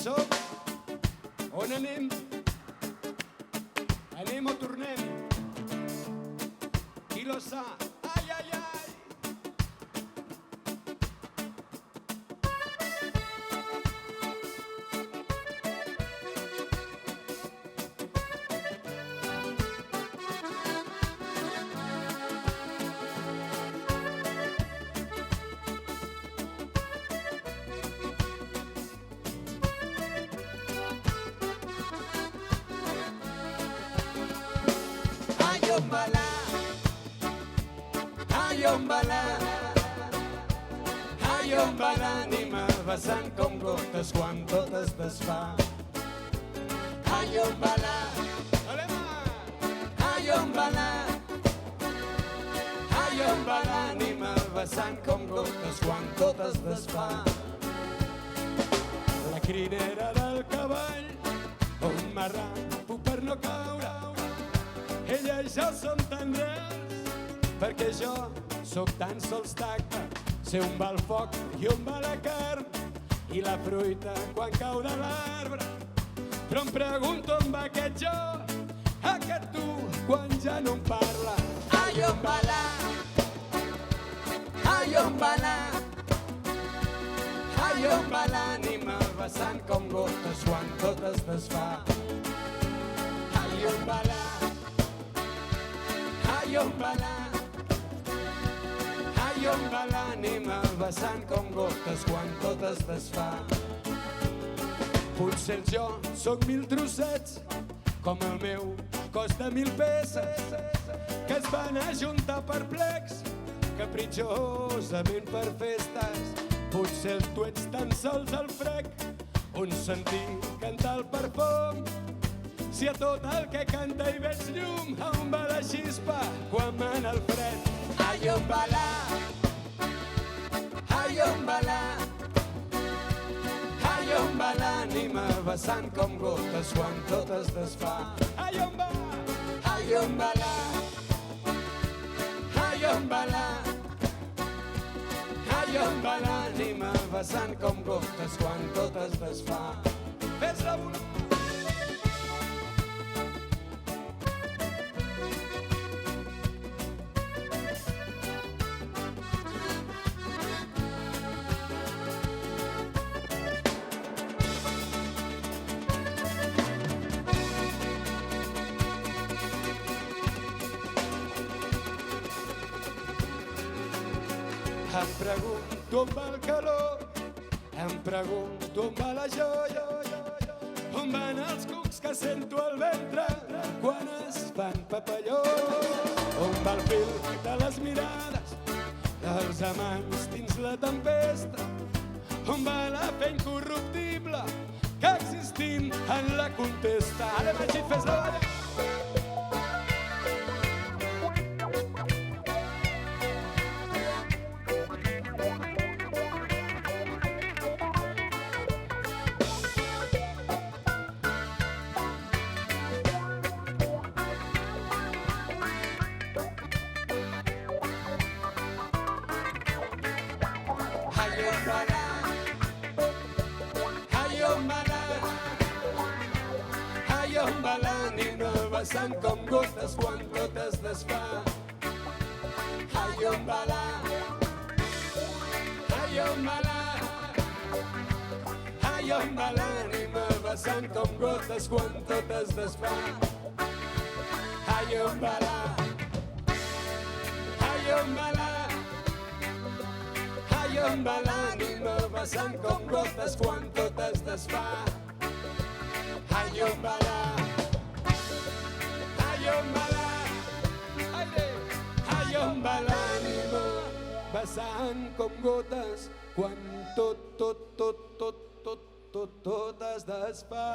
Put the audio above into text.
som? On anem? Anem o tornem? Qui lo sap? Ai, ai, ai! Ai, on va l'ànima vessant com gotes quan tot es desfà. Ai, on va l'ànima vessant com gotes quan tot es desfà. La crinera del cavall, un marrapo per no caure. Ella i jo som tan reals, perquè jo sóc tan sols tacte. Sé on va el foc i on va la carn, i la fruita quan cau de l'arbre. Però em pregunto on va aquest jo, aquest tu, quan ja no em parla. Ai, on va l'ànima vessant com gotes quan tot es desfà. Ai, on va l'ànima vessant com gotes quan tot es desfà. Potser jo sóc 1000 trossets, com el meu cos de 1000 peces, que es van ajuntar per plecs, capritxosament per festes. Potser tu ets tan sols el frec, on sentir cantar el perfum. Si a tot el que canta hi veig llum, on va la xispa quan mana el fred? Ai, on va l'ànima vessant com gotes quan tot es desfà. Ai, on va? Ai, on va l'ànima vessant com gotes quan tot es desfà. Fes la volum! Em pregunto on va el calor, em pregunto on va la joia, on van els cucs que sento al ventre quan es fan papalló, on va el fil de les mirades dels amants dins la tempesta, on va la fe incorruptible que existim en la contesta. Ara Magí, fes la balla! Ai, on va l'ànima vessant com gotes quan tot es desfà. Ai, on va l'ànima vessant com gotes quan tot es desfà. Ai, on va l'ànima vessant com gotes quan tot es desfà. Ai, on va l'ànima vessant com gotes quan tot es desfà.